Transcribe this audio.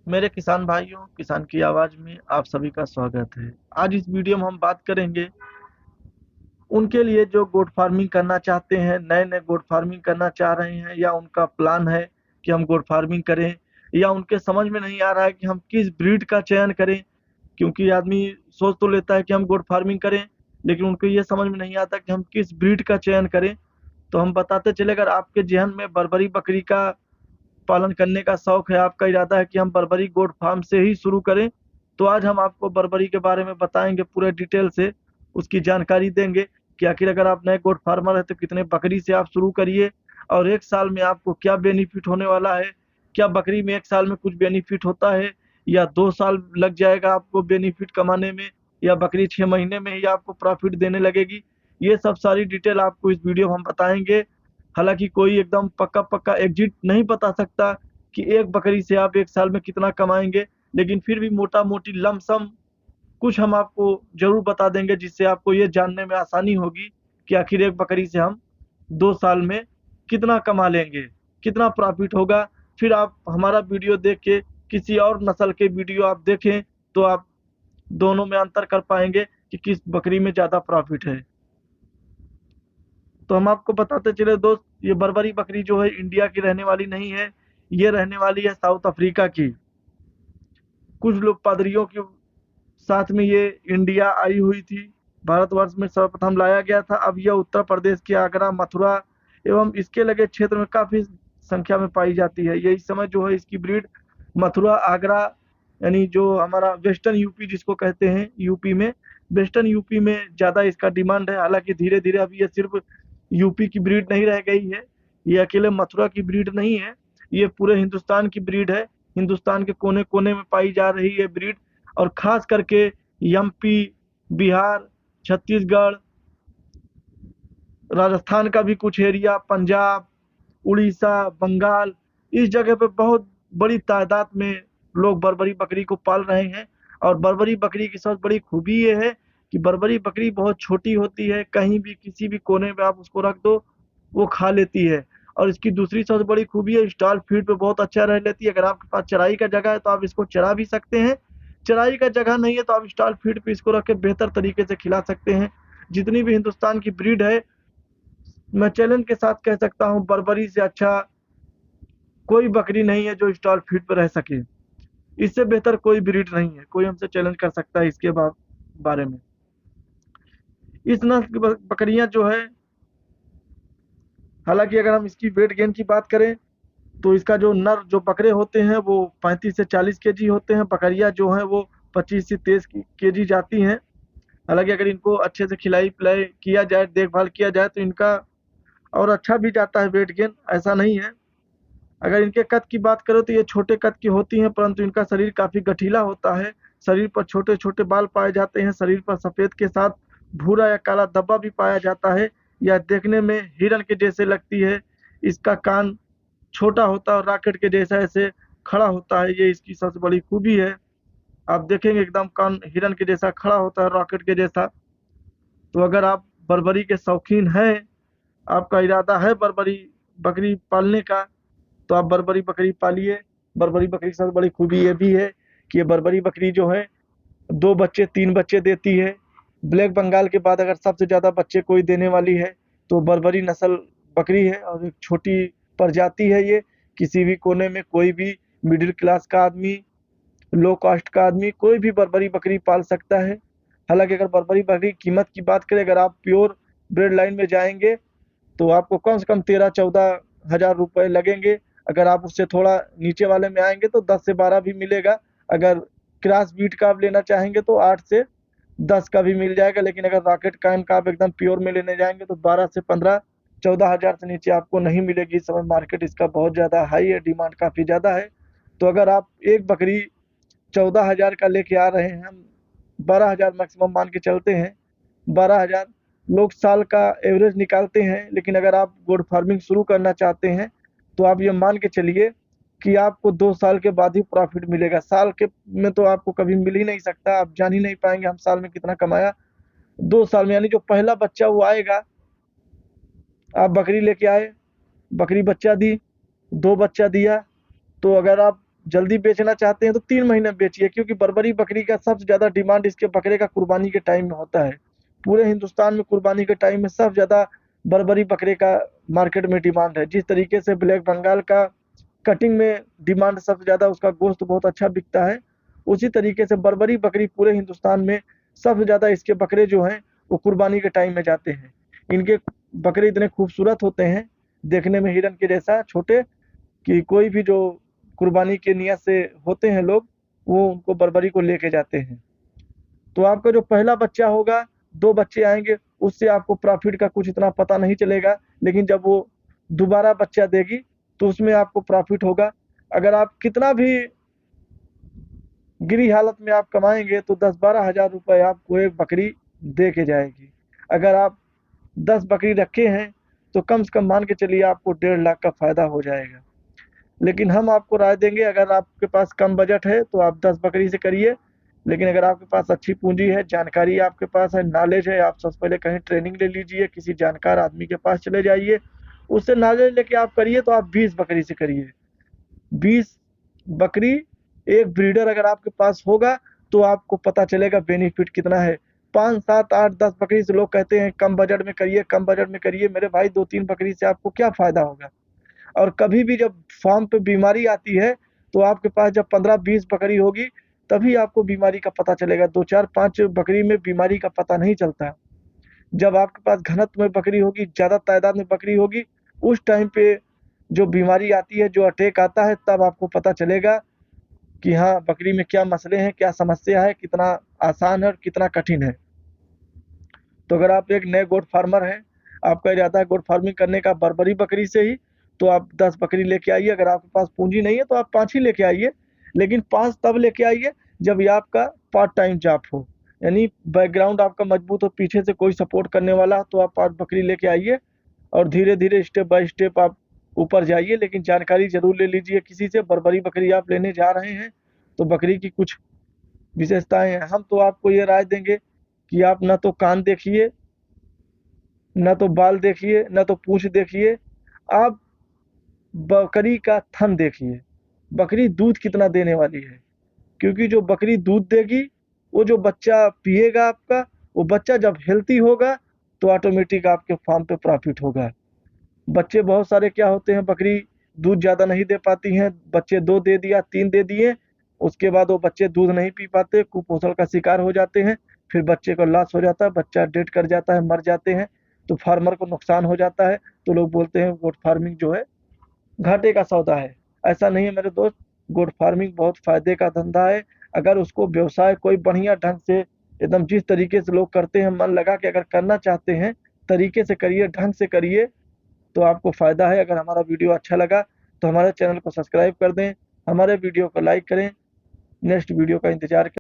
मेरे किसान भाइयों, किसान की आवाज में आप सभी का स्वागत है। आज इस वीडियो में हम बात करेंगे उनके लिए जो गोट फार्मिंग करना चाहते हैं, नए नए गोट फार्मिंग करना चाह रहे हैं, या उनका प्लान है कि हम गोट फार्मिंग करें, या उनके समझ में नहीं आ रहा है कि हम किस ब्रीड का चयन करें। क्योंकि आदमी सोच तो लेता है कि हम गोट फार्मिंग करें, लेकिन उनको ये समझ में नहीं आता कि हम किस ब्रीड का चयन करें। तो हम बताते चले, अगर आपके जहन में बर्बरी बकरी का पालन करने का शौक है, आपका इरादा है कि हम बर्बरी गोट फार्म से ही शुरू करें, तो आज हम आपको बर्बरी के बारे में बताएंगे, पूरे डिटेल से उसकी जानकारी देंगे कि आखिर अगर आप नए गोट फार्मर है तो कितने बकरी से आप शुरू करिए, और एक साल में आपको क्या बेनिफिट होने वाला है। क्या बकरी में एक साल में कुछ बेनिफिट होता है, या 2 साल लग जाएगा आपको बेनिफिट कमाने में, या बकरी 6 महीने में ही आपको प्रॉफिट देने लगेगी। ये सब सारी डिटेल आपको इस वीडियो में हम बताएंगे। हालांकि कोई एकदम पक्का पक्का एग्जिट नहीं बता सकता कि एक बकरी से आप एक साल में कितना कमाएंगे, लेकिन फिर भी मोटा मोटी लमसम कुछ हम आपको जरूर बता देंगे, जिससे आपको ये जानने में आसानी होगी कि आखिर एक बकरी से हम 2 साल में कितना कमा लेंगे, कितना प्रॉफिट होगा। फिर आप हमारा वीडियो देख के किसी और नस्ल के वीडियो आप देखें, तो आप दोनों में अंतर कर पाएंगे कि किस बकरी में ज़्यादा प्रॉफिट है। तो हम आपको बताते चले दोस्त, ये बर्बरी बकरी जो है इंडिया की रहने वाली नहीं है, ये रहने वाली है साउथ अफ्रीका की। कुछ लोग पादरियों के साथ में ये इंडिया आई हुई थी, भारतवर्ष में सर्वप्रथम लाया गया था। अब यह उत्तर प्रदेश के आगरा, मथुरा एवं इसके लगे क्षेत्र में काफी संख्या में पाई जाती है। ये इस समय जो है इसकी ब्रीड मथुरा, आगरा, यानी जो हमारा वेस्टर्न यूपी जिसको कहते हैं, यूपी में, वेस्टर्न यूपी में ज्यादा इसका डिमांड है। हालांकि धीरे धीरे अब ये सिर्फ यूपी की ब्रीड नहीं रह गई है, ये अकेले मथुरा की ब्रीड नहीं है, ये पूरे हिंदुस्तान की ब्रीड है। हिंदुस्तान के कोने कोने में पाई जा रही है ब्रीड, और खास करके एमपी, बिहार, छत्तीसगढ़, राजस्थान का भी कुछ एरिया, पंजाब, उड़ीसा, बंगाल, इस जगह पे बहुत बड़ी तादाद में लोग बर्बरी बकरी को पाल रहे हैं। और बर्बरी बकरी की सबसे बड़ी खूबी ये है कि बर्बरी बकरी बहुत छोटी होती है, कहीं भी किसी भी कोने में आप उसको रख दो वो खा लेती है। और इसकी दूसरी सबसे बड़ी खूबी है, स्टॉल फीड पे बहुत अच्छा रह लेती है। अगर आपके पास चराई का जगह है तो आप इसको चरा भी सकते हैं, चराई का जगह नहीं है तो आप स्टॉल फीड पे इसको रख के बेहतर तरीके से खिला सकते हैं। जितनी भी हिंदुस्तान की ब्रीड है, मैं चैलेंज के साथ कह सकता हूँ, बर्बरी से अच्छा कोई बकरी नहीं है जो स्टॉल फीड पर रह सके। इससे बेहतर कोई ब्रीड नहीं है, कोई हमसे चैलेंज कर सकता है इसके बारे में। इस नस्ल की बकरियां जो है, हालांकि अगर हम इसकी वेट गेन की बात करें तो इसका जो नर जो बकरे होते हैं वो 35 से 40 केजी होते हैं, बकरियां जो हैं वो 25 से 23 केजी जाती हैं। हालांकि अगर इनको अच्छे से खिलाई पिलाई किया जाए, देखभाल किया जाए, तो इनका और अच्छा भी जाता है वेट गेन, ऐसा नहीं है। अगर इनके कद की बात करो तो ये छोटे कद की होती हैं, परंतु इनका शरीर काफी गठीला होता है। शरीर पर छोटे छोटे बाल पाए जाते हैं, शरीर पर सफेद के साथ भूरा या काला धब्बा भी पाया जाता है। यह देखने में हिरन के जैसे लगती है। इसका कान छोटा होता है और रॉकेट के जैसा ऐसे खड़ा होता है, ये इसकी सबसे बड़ी खूबी है। आप देखेंगे एकदम कान हिरन के जैसा खड़ा होता है, रॉकेट के जैसा। तो अगर आप बर्बरी के शौकीन हैं, आपका इरादा है बर्बरी बकरी पालने का, तो आप बर्बरी बकरी पालिए। बर्बरी बकरी की सबसे बड़ी खूबी ये भी है कि ये बर्बरी बकरी जो है 2 बच्चे 3 बच्चे देती है। ब्लैक बंगाल के बाद अगर सबसे ज्यादा बच्चे कोई देने वाली है तो बर्बरी नस्ल बकरी है, और एक छोटी प्रजाति है ये। किसी भी कोने में कोई भी मिडिल क्लास का आदमी, लो कॉस्ट का आदमी, कोई भी बर्बरी बकरी पाल सकता है। हालांकि अगर बर्बरी बकरी की कीमत की बात करें, अगर आप प्योर ब्रेड लाइन में जाएंगे तो आपको कम से कम 13-14 हजार रुपए लगेंगे। अगर आप उससे थोड़ा नीचे वाले में आएंगे तो 10 से 12 भी मिलेगा। अगर क्रॉस बीट का आप लेना चाहेंगे तो 8 से 10 का भी मिल जाएगा। लेकिन अगर रॉकेट कायन का आप एकदम प्योर में लेने जाएंगे तो 12 से 15, 14 हजार से नीचे आपको नहीं मिलेगी। इस समय मार्केट इसका बहुत ज़्यादा हाई है, डिमांड काफ़ी ज़्यादा है। तो अगर आप एक बकरी 14 हजार का लेके आ रहे हैं, हम 12 हजार मैक्सिमम मान के चलते हैं, 12 हजार लोग साल का एवरेज निकालते हैं। लेकिन अगर आप गोड फार्मिंग शुरू करना चाहते हैं तो आप ये मान के चलिए कि आपको 2 साल के बाद ही प्रॉफिट मिलेगा। साल के में तो आपको कभी मिल ही नहीं सकता, आप जान ही नहीं पाएंगे हम साल में कितना कमाया। 2 साल में, यानी जो पहला बच्चा वो आएगा, आप बकरी लेके आए, बकरी बच्चा दी, 2 बच्चा दिया, तो अगर आप जल्दी बेचना चाहते हैं तो 3 महीने में बेचिए, क्योंकि बर्बरी बकरी का सबसे ज़्यादा डिमांड इसके बकरे का कुर्बानी के टाइम में होता है। पूरे हिंदुस्तान में कुर्बानी के टाइम में सबसे ज़्यादा बर्बरी बकरे का मार्केट में डिमांड है। जिस तरीके से ब्लैक बंगाल का कटिंग में डिमांड सबसे ज़्यादा, उसका गोश्त बहुत अच्छा बिकता है, उसी तरीके से बर्बरी बकरी पूरे हिंदुस्तान में सबसे ज़्यादा इसके बकरे जो हैं वो कुर्बानी के टाइम में जाते हैं। इनके बकरे इतने खूबसूरत होते हैं, देखने में हिरन के जैसा छोटे, कि कोई भी जो कुर्बानी के नियत से होते हैं लोग, वो उनको बर्बरी को लेके जाते हैं। तो आपका जो पहला बच्चा होगा, 2 बच्चे आएँगे, उससे आपको प्रॉफ़िट का कुछ इतना पता नहीं चलेगा, लेकिन जब वो दोबारा बच्चा देगी, तो उसमें आपको प्रॉफ़िट होगा। अगर आप कितना भी गिरी हालत में आप कमाएँगे, तो 10-12 हज़ार रुपए आपको एक बकरी दे के जाएगी। अगर आप 10 बकरी रखे हैं, तो कम से कम मान के चलिए आपको 1.5 लाख का फ़ायदा हो जाएगा। लेकिन हम आपको राय देंगे, अगर आपके पास कम बजट है तो आप 10 बकरी से करिए, लेकिन अगर आपके पास अच्छी पूंजी है, जानकारी आपके पास है, नॉलेज है, आप सबसे पहले कहीं ट्रेनिंग ले लीजिए, किसी जानकार आदमी के पास चले जाइए, उससे नॉलेज लेके आप करिए, तो आप 20 बकरी से करिए। 20 बकरी, एक ब्रीडर अगर आपके पास होगा तो आपको पता चलेगा बेनिफिट कितना है। 5, 7, 8, 10 बकरी से लोग कहते हैं कम बजट में करिए, कम बजट में करिए। मेरे भाई 2-3 बकरी से आपको क्या फ़ायदा होगा? और कभी भी जब फार्म पे बीमारी आती है, तो आपके पास जब 15-20 बकरी होगी, तभी आपको बीमारी का पता चलेगा। 2, 4, 5 बकरी में बीमारी का पता नहीं चलता। जब आपके पास घनत्व में बकरी होगी, ज़्यादा तादाद में बकरी होगी, उस टाइम पे जो बीमारी आती है, जो अटैक आता है, तब आपको पता चलेगा कि हाँ, बकरी में क्या मसले हैं, क्या समस्या है, कितना आसान है और कितना कठिन है। तो अगर आप एक नए गोट फार्मर हैं, आपका इरादा है गोट फार्मिंग करने का बर्बरी बकरी से ही, तो आप 10 बकरी लेके आइए। अगर आपके पास पूंजी नहीं है तो आप 5 ही लेके आइए, लेकिन 5 तब लेके आइए जब ये आपका पार्ट टाइम जॉब हो, यानी बैकग्राउंड आपका मजबूत हो, पीछे से कोई सपोर्ट करने वाला हो, तो आप 5 बकरी लेके आइए और धीरे-धीरे स्टेप बाय स्टेप आप ऊपर जाइए। लेकिन जानकारी ज़रूर ले लीजिए किसी से। बर्बरी बकरी आप लेने जा रहे हैं, तो बकरी की कुछ विशेषताएँ हैं। हम तो आपको ये राय देंगे कि आप ना तो कान देखिए, ना तो बाल देखिए, ना तो पूँछ देखिए, आप बकरी का थन देखिए, बकरी दूध कितना देने वाली है। क्योंकि जो बकरी दूध देगी, वो जो बच्चा पिएगा आपका, वो बच्चा जब हेल्दी होगा, तो ऑटोमेटिक आपके फार्म पे प्रॉफ़िट होगा। बच्चे बहुत सारे क्या होते हैं, बकरी दूध ज़्यादा नहीं दे पाती हैं, बच्चे 2 दे दिया, 3 दे दिए, उसके बाद वो बच्चे दूध नहीं पी पाते, कुपोषण का शिकार हो जाते हैं, फिर बच्चे को लॉस हो जाता है, बच्चा डेड कर जाता है, मर जाते हैं, तो फार्मर को नुकसान हो जाता है। तो लोग बोलते हैं गोट फार्मिंग जो है घाटे का सौदा है। ऐसा नहीं है मेरे दोस्त, गोट फार्मिंग बहुत फ़ायदे का धंधा है। अगर उसको व्यवसाय कोई बढ़िया ढंग से, एकदम जिस तरीके से लोग करते हैं, मन लगा के अगर करना चाहते हैं, तरीके से करिए, ढंग से करिए, तो आपको फ़ायदा है। अगर हमारा वीडियो अच्छा लगा, तो हमारे चैनल को सब्सक्राइब कर दें, हमारे वीडियो को लाइक करें, नेक्स्ट वीडियो का इंतज़ार करें।